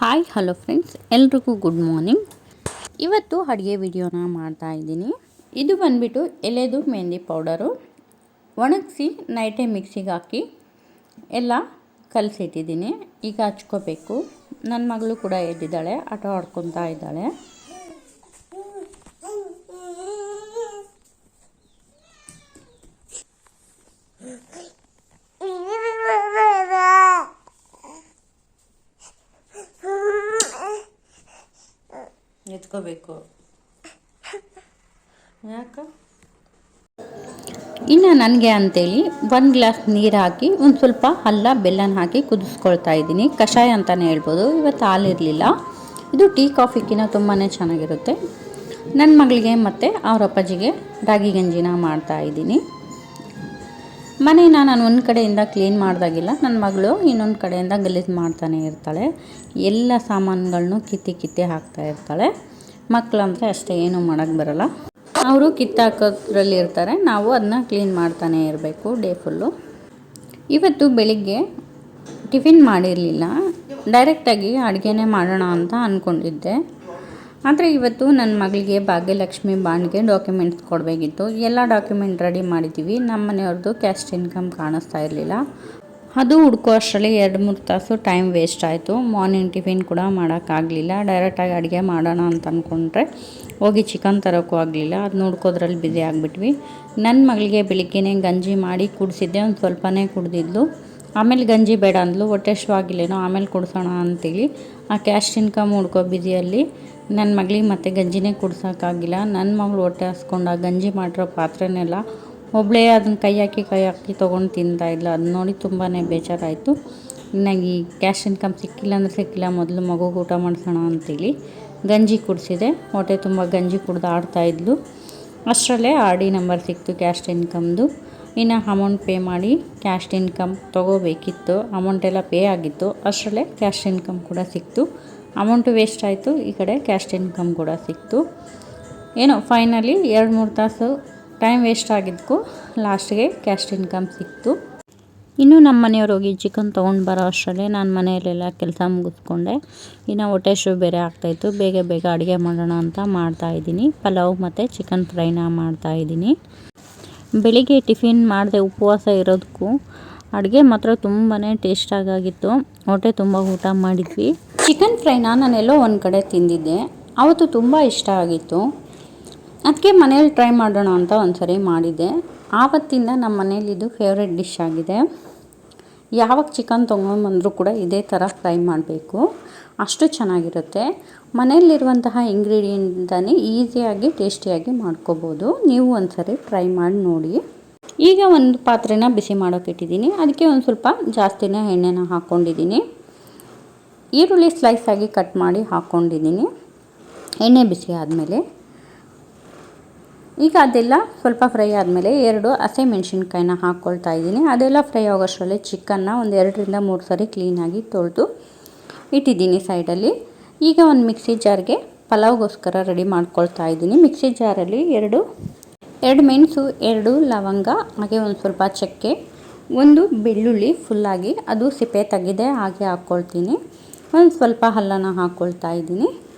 Hi hello friends, ಎಲ್ರಿಗೂ good morning. ಇವತ್ತು ಅಡುಗೆ ವಿಡಿಯೋನ ಮಾಡ್ತಾ ಇದ್ದೀನಿ. ಇದು ಬಂದ್ಬಿಟ್ಟು ಎಲೆದು ಮೆಹಂದಿ ಪೌಡರು ಒಣಗಿಸಿ ನೈಟೇ ಮಿಕ್ಸಿಗೆ ಹಾಕಿ ಎಲ್ಲ ಕಲಸಿಟ್ಟಿದ್ದೀನಿ. ಈಗ ಹಚ್ಕೋಬೇಕು. ನನ್ನ ಮಗಳು ಕೂಡ ಎದ್ದಿದ್ದಾಳೆ, ಆಟ ಆಡ್ಕೊತಾ ಇದ್ದಾಳೆ. ಎತ್ಕೋಬೇಕು ಯಾಕ ಇನ್ನು ನನಗೆ ಅಂತೇಳಿ 1 ಗ್ಲಾಸ್ ನೀರು ಹಾಕಿ ಒಂದು ಸ್ವಲ್ಪ ಬೆಲ್ಲನ ಹಾಕಿ ಕುದಿಸ್ಕೊಳ್ತಾ ಇದ್ದೀನಿ. ಕಷಾಯ ಅಂತಲೇ ಹೇಳ್ಬೋದು. ಇವತ್ತು ಹಾಲಿರಲಿಲ್ಲ. ಇದು ಟೀ ಕಾಫಿಗಿನ ತುಂಬಾ ಚೆನ್ನಾಗಿರುತ್ತೆ. ನನ್ನ ಮಗಳಿಗೆ ಮತ್ತು ಅವ್ರ ಅಪ್ಪಾಜಿಗೆ ರಾಗಿ ಗಂಜಿನ ಮಾಡ್ತಾ ಇದ್ದೀನಿ. ಮನೇನ ನಾನು ಒಂದು ಕಡೆಯಿಂದ ಕ್ಲೀನ್ ಮಾಡಿದಾಗಿಲ್ಲ, ನನ್ನ ಮಗಳು ಇನ್ನೊಂದು ಕಡೆಯಿಂದ ಗಲೀಜು ಮಾಡ್ತಾನೆ ಇರ್ತಾಳೆ. ಎಲ್ಲ ಸಾಮಾನುಗಳನ್ನೂ ಕಿತ್ತಿ ಹಾಕ್ತಾ ಇರ್ತಾಳೆ. ಮಕ್ಕಳಂದರೆ ಅಷ್ಟೇ, ಏನೂ ಮಾಡೋಕ್ಕೆ ಬರೋಲ್ಲ. ಅವರು ಕಿತ್ತಾಕೋದ್ರಲ್ಲಿ ಇರ್ತಾರೆ, ನಾವು ಅದನ್ನ ಕ್ಲೀನ್ ಮಾಡ್ತಾನೆ ಇರಬೇಕು ಡೇ ಫುಲ್ಲು. ಇವತ್ತು ಬೆಳಿಗ್ಗೆ ಟಿಫಿನ್ ಮಾಡಿರಲಿಲ್ಲ, ಡೈರೆಕ್ಟಾಗಿ ಅಡುಗೆನೇ ಮಾಡೋಣ ಅಂತ ಅಂದ್ಕೊಂಡಿದ್ದೆ. ಆದರೆ ಇವತ್ತು ನನ್ನ ಮಗಳಿಗೆ ಭಾಗ್ಯಲಕ್ಷ್ಮಿ ಬಾಂಡ್ಗೆ ಡಾಕ್ಯುಮೆಂಟ್ಸ್ ಕೊಡಬೇಕಿತ್ತು. ಎಲ್ಲ ಡಾಕ್ಯುಮೆಂಟ್ ರೆಡಿ ಮಾಡಿದ್ದೀವಿ. ನಮ್ಮ ಮನೆಯವ್ರದ್ದು ಕ್ಯಾಸ್ಟ್ ಇನ್ಕಮ್ ಕಾಣಿಸ್ತಾ ಇರಲಿಲ್ಲ. ಅದು ಹುಡ್ಕೋ ಅಷ್ಟರಲ್ಲಿ 2-3 ತಾಸು ಟೈಮ್ ವೇಸ್ಟ್ ಆಯಿತು. ಮಾರ್ನಿಂಗ್ ಟಿಫಿನ್ ಕೂಡ ಮಾಡೋಕ್ಕಾಗಲಿಲ್ಲ. ಡೈರೆಕ್ಟಾಗಿ ಅಡುಗೆ ಮಾಡೋಣ ಅಂತ ಅಂದ್ಕೊಂಡ್ರೆ ಹೋಗಿ ಚಿಕನ್ ತರೋಕ್ಕೂ ಆಗಲಿಲ್ಲ. ಅದು ನೋಡ್ಕೋದ್ರಲ್ಲಿ ಬ್ಯುಸಿ ಆಗಿಬಿಟ್ವಿ. ನನ್ನ ಮಗಳಿಗೆ ಬೆಳಿಗ್ಗೆನೇ ಗಂಜಿ ಮಾಡಿ ಕುಡಿಸಿದ್ದೆ. ಒಂದು ಸ್ವಲ್ಪನೇ ಕುಡಿದಿದ್ಲು. ಆಮೇಲೆ ಗಂಜಿ ಬೇಡ ಅಂದ್ಲು. ಹೊಟ್ಟೆ ಹಸಿವಾಗಿಲ್ಲೇನೋ, ಆಮೇಲೆ ಕುಡಿಸೋಣ ಅಂತೇಳಿ ಆ ಕ್ಯಾಸ್ಟ್ ಇನ್ಕಮ್ ಹುಡ್ಕೋ ಬ್ಯುಸಿಯಲ್ಲಿ ನನ್ನ ಮಗಳಿಗೆ ಮತ್ತೆ ಗಂಜಿನೇ ಕುಡ್ಸೋಕ್ಕಾಗಿಲ್ಲ. ನನ್ನ ಮಗಳು ಹೊಟ್ಟೆ ಹಸ್ಕೊಂಡು ಆ ಗಂಜಿ ಮಾಡಿರೋ ಪಾತ್ರೆನೆಲ್ಲ ಒಬ್ಬಳೇ ಅದನ್ನು ಕೈ ಹಾಕಿ ತೊಗೊಂಡು ತಿಂತಾಯಿದ್ಲು. ಅದು ನೋಡಿ ತುಂಬಾ ಬೇಜಾರಾಯಿತು. ನನಗೆ ಈ ಕ್ಯಾಸ್ಟ್ ಇನ್ಕಮ್ ಸಿಕ್ಕಿಲ್ಲ ಅಂದರೆ ಸಿಕ್ಕಿಲ್ಲ, ಮೊದಲು ಮಗುಗೆ ಊಟ ಮಾಡಿಸೋಣ ಅಂತೇಳಿ ಗಂಜಿ ಕುಡಿಸಿದೆ. ಹೊಟ್ಟೆ ತುಂಬ ಗಂಜಿ ಕುಡ್ದು ಆಡ್ತಾಯಿದ್ಲು. ಅಷ್ಟರಲ್ಲೇ RD ನಂಬರ್ ಸಿಕ್ತು ಕ್ಯಾಸ್ಟ್ ಇನ್ಕಮ್ದು. ಇನ್ನು ಅಮೌಂಟ್ ಪೇ ಮಾಡಿ ಕ್ಯಾಸ್ಟ್ ಇನ್ಕಮ್ ತೊಗೋಬೇಕಿತ್ತು. ಅಮೌಂಟೆಲ್ಲ ಪೇ ಆಗಿತ್ತು. ಅಷ್ಟರಲ್ಲೇ ಕ್ಯಾಸ್ಟ್ ಇನ್ಕಮ್ ಕೂಡ ಸಿಕ್ತು. ಅಮೌಂಟು ವೇಸ್ಟ್ ಆಯಿತು, ಈ ಕಡೆ ಕ್ಯಾಸ್ಟ್ ಇನ್ಕಮ್ ಕೂಡ ಸಿಕ್ತು. ಏನೋ ಫೈನಲಿ 2-3 ತಾಸು ಟೈಮ್ ವೇಸ್ಟ್ ಆಗಿದ್ದಕ್ಕೂ ಲಾಸ್ಟಿಗೆ ಕ್ಯಾಸ್ಟ್ ಇನ್ಕಮ್ ಸಿಕ್ತು. ಇನ್ನು ನಮ್ಮ ಮನೆಯವ್ರು ಹೋಗಿ ಚಿಕನ್ ತೊಗೊಂಡು ಬರೋ ಅಷ್ಟರಲ್ಲೇ ನಾನು ಮನೆಯಲ್ಲೆಲ್ಲ ಕೆಲಸ ಮುಗಿಸ್ಕೊಂಡೆ. ಇನ್ನು ಹೊಟ್ಟೆ ಶೂ ಬೇರೆ ಆಗ್ತಾಯಿತ್ತು. ಬೇಗ ಅಡುಗೆ ಮಾಡೋಣ ಅಂತ ಮಾಡ್ತಾಯಿದ್ದೀನಿ. ಪಲಾವ್ ಮತ್ತು ಚಿಕನ್ ಫ್ರೈನ ಮಾಡ್ತಾಯಿದ್ದೀನಿ. ಬೆಳಿಗ್ಗೆ ಟಿಫಿನ್ ಮಾಡಿದೆ. ಉಪವಾಸ ಇರೋದಕ್ಕೂ ಅಡುಗೆ ಮಾತ್ರ ತುಂಬಾ ಟೇಸ್ಟಾಗಿತ್ತು. ಹೊಟ್ಟೆ ತುಂಬ ಊಟ ಮಾಡಿದ್ವಿ. ಚಿಕನ್ ಫ್ರೈನ ನಾನೆಲ್ಲೋ ಒಂದು ಕಡೆ ತಿಂದಿದ್ದೆ, ಆವತ್ತು ತುಂಬ ಇಷ್ಟ ಆಗಿತ್ತು. ಅದಕ್ಕೆ ಮನೇಲಿ ಟ್ರೈ ಮಾಡೋಣ ಅಂತ ಒಂದ್ಸರಿ ಮಾಡಿದ್ದೆ. ಆವತ್ತಿಂದ ನಮ್ಮ ಮನೇಲಿ ಇದು ಫೇವ್ರೆಟ್ ಡಿಶ್ ಆಗಿದೆ. ಯಾವಾಗ ಚಿಕನ್ ತೊಗೊಂಡ್ಬಂದರೂ ಕೂಡ ಇದೇ ಥರ ಫ್ರೈ ಮಾಡಬೇಕು, ಅಷ್ಟು ಚೆನ್ನಾಗಿರುತ್ತೆ. ಮನೆಯಲ್ಲಿರುವಂತಹ ಇಂಗ್ರೀಡಿಯೆಂಟ್ನೇ ಈಸಿಯಾಗಿ ಟೇಸ್ಟಿಯಾಗಿ ಮಾಡ್ಕೋಬೋದು. ನೀವು ಒಂದ್ಸರಿ ಟ್ರೈ ಮಾಡಿ ನೋಡಿ. ಈಗ ಒಂದು ಪಾತ್ರೆನ ಬಿಸಿ ಮಾಡೋಕೆ ಇಟ್ಟಿದ್ದೀನಿ. ಅದಕ್ಕೆ ಒಂದು ಸ್ವಲ್ಪ ಜಾಸ್ತಿನೇ ಎಣ್ಣೆನ ಹಾಕ್ಕೊಂಡಿದ್ದೀನಿ. ಈರುಳ್ಳಿ ಸ್ಲೈಸ್ ಆಗಿ ಕಟ್ ಮಾಡಿ ಹಾಕ್ಕೊಂಡಿದ್ದೀನಿ. ಎಣ್ಣೆ ಬಿಸಿ ಆದಮೇಲೆ ಈಗ ಅದೆಲ್ಲ ಸ್ವಲ್ಪ ಫ್ರೈ ಆದಮೇಲೆ 2 ಹಸಿಮೆಣ್ಸಿನ್ಕಾಯಿನ ಹಾಕ್ಕೊಳ್ತಾ ಇದ್ದೀನಿ. ಅದೆಲ್ಲ ಫ್ರೈ ಆಗೋಷ್ಟರಲ್ಲಿ ಚಿಕನ್ನ ಒಂದು 2-3 ಸರಿ ಕ್ಲೀನಾಗಿ ತೊಳೆದು ಇಟ್ಟಿದ್ದೀನಿ ಸೈಡಲ್ಲಿ. ಈಗ ಒಂದು ಮಿಕ್ಸಿ ಜಾರ್ಗೆ ಪಲಾವ್ಗೋಸ್ಕರ ರೆಡಿ ಮಾಡ್ಕೊಳ್ತಾ ಇದ್ದೀನಿ. ಮಿಕ್ಸಿ ಜಾರಲ್ಲಿ 2 ಮೆಣಸು, 2 ಲವಂಗ, ಹಾಗೆ ಒಂದು ಸ್ವಲ್ಪ ಚಕ್ಕೆ, 1 ಬೆಳ್ಳುಳ್ಳಿ ಫುಲ್ಲಾಗಿ ಅದು ಸಿಪ್ಪೆ ತೆಗೆದೆ ಹಾಗೆ ಹಾಕ್ಕೊಳ್ತೀನಿ. ಒಂದು ಸ್ವಲ್ಪ ಅಲ್ಲನ ಹಾಕ್ಕೊಳ್ತಾ ಇದ್ದೀನಿ.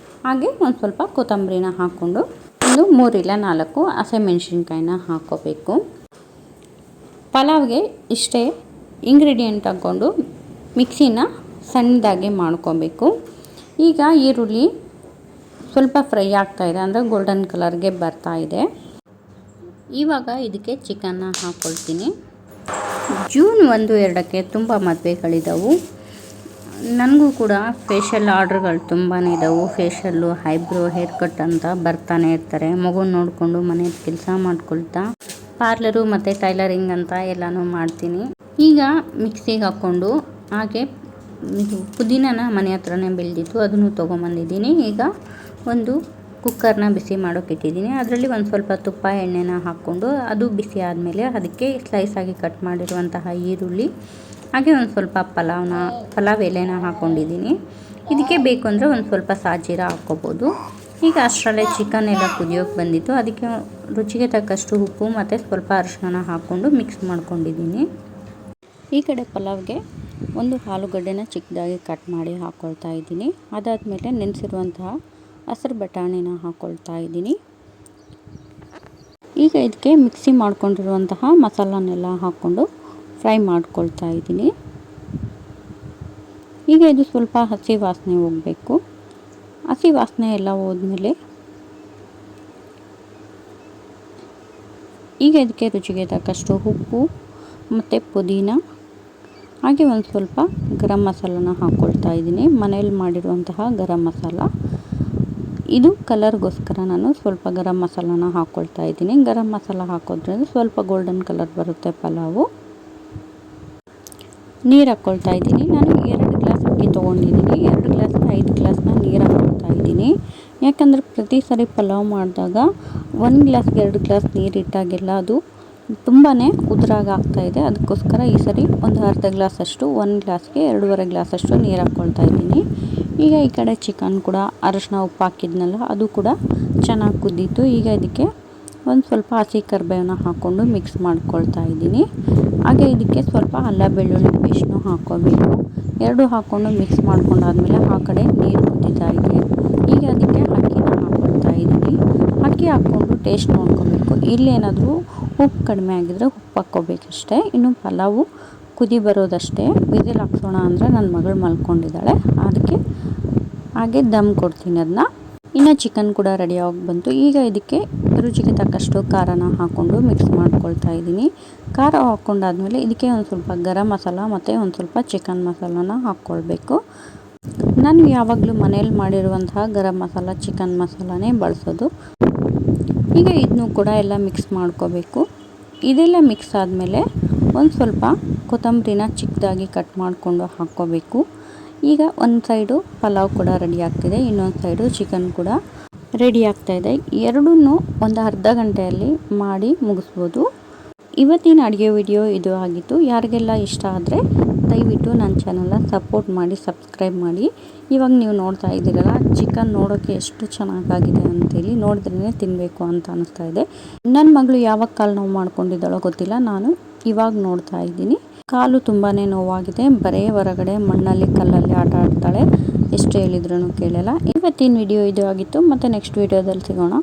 ಹಾಗೆ ಒಂದು ಸ್ವಲ್ಪ ಕೊತ್ತಂಬರಿನ ಹಾಕ್ಕೊಂಡು ಒಂದು 3-4 ಹಸಿಮೆಣ್ಸಿನ್ಕಾಯಿನ ಹಾಕ್ಕೋಬೇಕು. ಪಲಾವ್ಗೆ ಇಷ್ಟೇ ಇಂಗ್ರೀಡಿಯೆಂಟ್ ಹಾಕ್ಕೊಂಡು ಮಿಕ್ಸಿನ ಸಣ್ಣದಾಗಿ ಮಾಡ್ಕೋಬೇಕು. ಈಗ ಈರುಳ್ಳಿ ಸ್ವಲ್ಪ ಫ್ರೈ ಆಗ್ತಾಯಿದೆ, ಅಂದರೆ ಗೋಲ್ಡನ್ ಕಲರ್ಗೆ ಬರ್ತಾಯಿದೆ. ಇವಾಗ ಇದಕ್ಕೆ ಚಿಕನ್ನ ಹಾಕ್ಕೊಳ್ತೀನಿ. ಜೂನ್ 1-2ಕ್ಕೆ ತುಂಬ ಮದುವೆಗಳಿದ್ದಾವೆ. ನನಗೂ ಕೂಡ ಫೇಶಿಯಲ್ ಆರ್ಡ್ರ್ಗಳು ತುಂಬಾ ಇದ್ದಾವೆ. ಫೇಶಿಯಲ್ಲು, ಐಬ್ರೋ, ಹೇರ್ ಕಟ್ ಅಂತ ಬರ್ತಾನೆ ಇರ್ತಾರೆ. ಮಗುನ ನೋಡಿಕೊಂಡು ಮನೇಲಿ ಕೆಲಸ ಮಾಡ್ಕೊಳ್ತಾ ಪಾರ್ಲರು ಮತ್ತು ಟೈಲರಿಂಗ್ ಅಂತ ಎಲ್ಲನೂ ಮಾಡ್ತೀನಿ. ಈಗ ಮಿಕ್ಸಿಗೆ ಹಾಕ್ಕೊಂಡು ಹಾಗೆ ಇದು ಪುದೀನನ ಮನೆ ಹತ್ರನೇ ಬೆಳೆದಿತ್ತು, ಅದನ್ನು ತೊಗೊಂಬಂದಿದ್ದೀನಿ. ಈಗ ಒಂದು ಕುಕ್ಕರ್ನ ಬಿಸಿ ಮಾಡೋಕೆ ಇಟ್ಟಿದ್ದೀನಿ. ಅದರಲ್ಲಿ ಒಂದು ಸ್ವಲ್ಪ ತುಪ್ಪ ಎಣ್ಣೆನ ಹಾಕ್ಕೊಂಡು ಅದು ಬಿಸಿ ಆದಮೇಲೆ ಅದಕ್ಕೆ ಸ್ಲೈಸಾಗಿ ಕಟ್ ಮಾಡಿರುವಂತಹ ಈರುಳ್ಳಿ, ಹಾಗೆ ಒಂದು ಸ್ವಲ್ಪ ಪಲಾವ್ ಎಲೆನ ಹಾಕ್ಕೊಂಡಿದ್ದೀನಿ. ಇದಕ್ಕೆ ಬೇಕು ಅಂದರೆ ಒಂದು ಸ್ವಲ್ಪ ಸಾಜೀರ ಹಾಕ್ಕೋಬೋದು. ಈಗ ಅಷ್ಟರಲ್ಲೇ ಚಿಕನ್ ಎಲ್ಲ ಕುದಿಯೋಕೆ ಬಂದಿತ್ತು. ಅದಕ್ಕೆ ರುಚಿಗೆ ತಕ್ಕಷ್ಟು ಉಪ್ಪು ಮತ್ತು ಸ್ವಲ್ಪ ಅರಿಶಿನ ಹಾಕ್ಕೊಂಡು ಮಿಕ್ಸ್ ಮಾಡ್ಕೊಂಡಿದ್ದೀನಿ. ಈ ಕಡೆ ಪಲಾವ್ಗೆ ಒಂದು ಆಲೂಗಡ್ಡೆನ ಚಿಕ್ಕದಾಗಿ ಕಟ್ ಮಾಡಿ ಹಾಕ್ಕೊಳ್ತಾ ಇದ್ದೀನಿ. ಅದಾದಮೇಲೆ ನೆನೆಸಿರುವಂತಹ ಹಸಿರು ಬಟಾಣಿನ ಹಾಕ್ಕೊಳ್ತಾ ಇದ್ದೀನಿ. ಈಗ ಇದಕ್ಕೆ ಮಿಕ್ಸಿ ಮಾಡ್ಕೊಂಡಿರುವಂತಹ ಮಸಾಲನೆಲ್ಲ ಹಾಕ್ಕೊಂಡು ಫ್ರೈ ಮಾಡ್ಕೊಳ್ತಾ ಇದ್ದೀನಿ. ಈಗ ಇದು ಸ್ವಲ್ಪ ಹಸಿ ವಾಸನೆ ಹೋಗಬೇಕು. ಹಸಿ ವಾಸನೆ ಎಲ್ಲ ಹೋದ್ಮೇಲೆ ಈಗ ಇದಕ್ಕೆ ರುಚಿಗೆ ತಕ್ಕಷ್ಟು ಉಪ್ಪು ಮತ್ತು ಪುದೀನ ಹಾಗೆ ಒಂದು ಸ್ವಲ್ಪ ಗರಂ ಮಸಾಲನ ಹಾಕ್ಕೊಳ್ತಾ ಇದ್ದೀನಿ. ಮನೇಲಿ ಮಾಡಿರುವಂತಹ ಗರಂ ಮಸಾಲ. ಇದು ಕಲರ್ಗೋಸ್ಕರ ನಾನು ಸ್ವಲ್ಪ ಗರಂ ಮಸಾಲನ ಹಾಕ್ಕೊಳ್ತಾ ಇದ್ದೀನಿ. ಗರಂ ಮಸಾಲ ಹಾಕೋದ್ರಿಂದ ಸ್ವಲ್ಪ ಗೋಲ್ಡನ್ ಕಲರ್ ಬರುತ್ತೆ ಪಲಾವು. ನೀರು ಹಾಕ್ಕೊಳ್ತಾ ಇದ್ದೀನಿ. ನಾನು 2 ಗ್ಲಾಸ್ ಅಕ್ಕಿ ತೊಗೊಂಡಿದ್ದೀನಿ. 2 ಗ್ಲಾಸ್ಗೆ 5 ಗ್ಲಾಸ್ನ ನೀರು ಹಾಕ್ಕೊಳ್ತಾ ಇದ್ದೀನಿ. ಯಾಕಂದರೆ ಪ್ರತಿ ಸಾರಿ ಪಲಾವ್ ಮಾಡಿದಾಗ 1 ಗ್ಲಾಸ್ಗೆ 2 ಗ್ಲಾಸ್ ನೀರು ಇಟ್ಟಾಗೆಲ್ಲ ಅದು ತುಂಬಾ ಉದುರಾಗಿ ಆಗ್ತಾಯಿದೆ. ಅದಕ್ಕೋಸ್ಕರ ಈ ಸರಿ ಒಂದು ಅರ್ಧ ಗ್ಲಾಸಷ್ಟು 1 ಗ್ಲಾಸ್ಗೆ 2.5 ಗ್ಲಾಸಷ್ಟು ನೀರು ಹಾಕ್ಕೊಳ್ತಾ ಇದ್ದೀನಿ. ಈಗ ಈ ಕಡೆ ಚಿಕನ್ ಕೂಡ ಅರಶಿನ ಉಪ್ಪು ಹಾಕಿದ್ನಲ್ಲ, ಅದು ಕೂಡ ಚೆನ್ನಾಗಿ ಕುದ್ದಿತ್ತು. ಈಗ ಇದಕ್ಕೆ ಒಂದು ಸ್ವಲ್ಪ ಹಸಿ ಕರಿಬೇವನ್ನ ಹಾಕ್ಕೊಂಡು ಮಿಕ್ಸ್ ಮಾಡ್ಕೊಳ್ತಾ ಇದ್ದೀನಿ. ಹಾಗೆ ಇದಕ್ಕೆ ಸ್ವಲ್ಪ ಅಲ್ಲ ಬೆಳ್ಳುಳ್ಳಿ ಪೇಸ್ಟ್ನು ಹಾಕ್ಕೋಬೇಕು. 2 ಹಾಕ್ಕೊಂಡು ಮಿಕ್ಸ್ ಮಾಡ್ಕೊಂಡಾದ್ಮೇಲೆ ಆ ಕಡೆ ನೀರು ಕುದೀತಾ ಇದೆ. ಈಗ ಅದಕ್ಕೆ ಅಕ್ಕಿನ ಹಾಕ್ಕೊಳ್ತಾ ಇದ್ದೀನಿ. ಅಕ್ಕಿ ಹಾಕ್ಕೊಂಡು ಟೇಸ್ಟ್ ನೋಡ್ಕೋಬೇಕು. ಇಲ್ಲೇನಾದರೂ ಉಪ್ಪು ಕಡಿಮೆ ಆಗಿದ್ರೆ ಉಪ್ಪು ಹಾಕ್ಕೋಬೇಕಷ್ಟೇ. ಇನ್ನು ಪಲಾವು ಕುದಿ ಬರೋದಷ್ಟೇ. ವಿಸಿಲ್ ಹಾಕ್ಸೋಣ ಅಂದರೆ ನನ್ನ ಮಗಳು ಮಲ್ಕೊಂಡಿದ್ದಾಳೆ, ಅದಕ್ಕೆ ಹಾಗೆ ದಮ್ ಕೊಡ್ತೀನಿ ಅದನ್ನ. ಇನ್ನು ಚಿಕನ್ ಕೂಡ ರೆಡಿಯಾಗಿ ಬಂತು. ಈಗ ಇದಕ್ಕೆ ರುಚಿಗೆ ತಕ್ಕಷ್ಟು ಖಾರನ ಹಾಕ್ಕೊಂಡು ಮಿಕ್ಸ್ ಮಾಡ್ಕೊಳ್ತಾ ಇದ್ದೀನಿ. ಖಾರ ಹಾಕ್ಕೊಂಡಾದ್ಮೇಲೆ ಇದಕ್ಕೆ ಒಂದು ಸ್ವಲ್ಪ ಗರಂ ಮಸಾಲ ಮತ್ತು ಒಂದು ಸ್ವಲ್ಪ ಚಿಕನ್ ಮಸಾಲಾನ ಹಾಕ್ಕೊಳ್ಬೇಕು. ನಾನು ಯಾವಾಗಲೂ ಮನೇಲಿ ಮಾಡಿರುವಂತಹ ಗರಂ ಮಸಾಲ ಚಿಕನ್ ಮಸಾಲಾನೇ ಬಳಸೋದು. ಈಗ ಇದನ್ನು ಕೂಡ ಎಲ್ಲ ಮಿಕ್ಸ್ ಮಾಡ್ಕೋಬೇಕು. ಇದೆಲ್ಲ ಮಿಕ್ಸ್ ಆದಮೇಲೆ ಒಂದು ಸ್ವಲ್ಪ ಕೊತ್ತಂಬರಿನ ಚಿಕ್ಕದಾಗಿ ಕಟ್ ಮಾಡಿಕೊಂಡು ಹಾಕ್ಕೋಬೇಕು. ಈಗ ಒಂದು ಸೈಡು ಪಲಾವ್ ಕೂಡ ರೆಡಿ ಆಗ್ತಿದೆ, ಇನ್ನೊಂದು ಸೈಡು ಚಿಕನ್ ಕೂಡ ರೆಡಿ ಆಗ್ತಾಯಿದೆ. ಎರಡನ್ನೂ ಒಂದು ಅರ್ಧ ಗಂಟೆಯಲ್ಲಿ ಮಾಡಿ ಮುಗಿಸ್ಬೋದು. ಇವತ್ತಿನ ಅಡುಗೆ ವಿಡಿಯೋ ಇದು ಆಗಿತ್ತು. ಯಾರಿಗೆಲ್ಲ ಇಷ್ಟ ಆದರೆ ದಯವಿಟ್ಟು ನನ್ನ ಚಾನಲ್ನ ಸಪೋರ್ಟ್ ಮಾಡಿ, ಸಬ್ಸ್ಕ್ರೈಬ್ ಮಾಡಿ. ಇವಾಗ ನೀವು ನೋಡ್ತಾ ಇದ್ದೀರಲ್ಲ, ಚಿಕನ್ ನೋಡೋಕ್ಕೆ ಎಷ್ಟು ಚೆನ್ನಾಗಾಗಿದೆ ಅಂತೇಳಿ ನೋಡಿದ್ರೇ ತಿನ್ನಬೇಕು ಅಂತ ಅನ್ನಿಸ್ತಾ ಇದೆ. ನನ್ನ ಮಗಳು ಯಾವಾಗ ಕಾಲು ನೋವು ಮಾಡ್ಕೊಂಡಿದ್ದಾಳೋ ಗೊತ್ತಿಲ್ಲ, ನಾನು ಇವಾಗ ನೋಡ್ತಾ ಇದ್ದೀನಿ. ಕಾಲು ತುಂಬಾ ನೋವಾಗಿದೆ. ಬರೀ ಹೊರಗಡೆ ಮಣ್ಣಲ್ಲಿ ಕಲ್ಲಲ್ಲಿ ಆಟ ಆಡ್ತಾಳೆ. ಎಷ್ಟು ಹೇಳಿದ್ರೂ ಕೇಳಲ್ಲ. ಇವತ್ತಿನ ವಿಡಿಯೋ ಇದು ಆಗಿತ್ತು. ಮತ್ತು ನೆಕ್ಸ್ಟ್ ವಿಡಿಯೋದಲ್ಲಿ ಸಿಗೋಣ.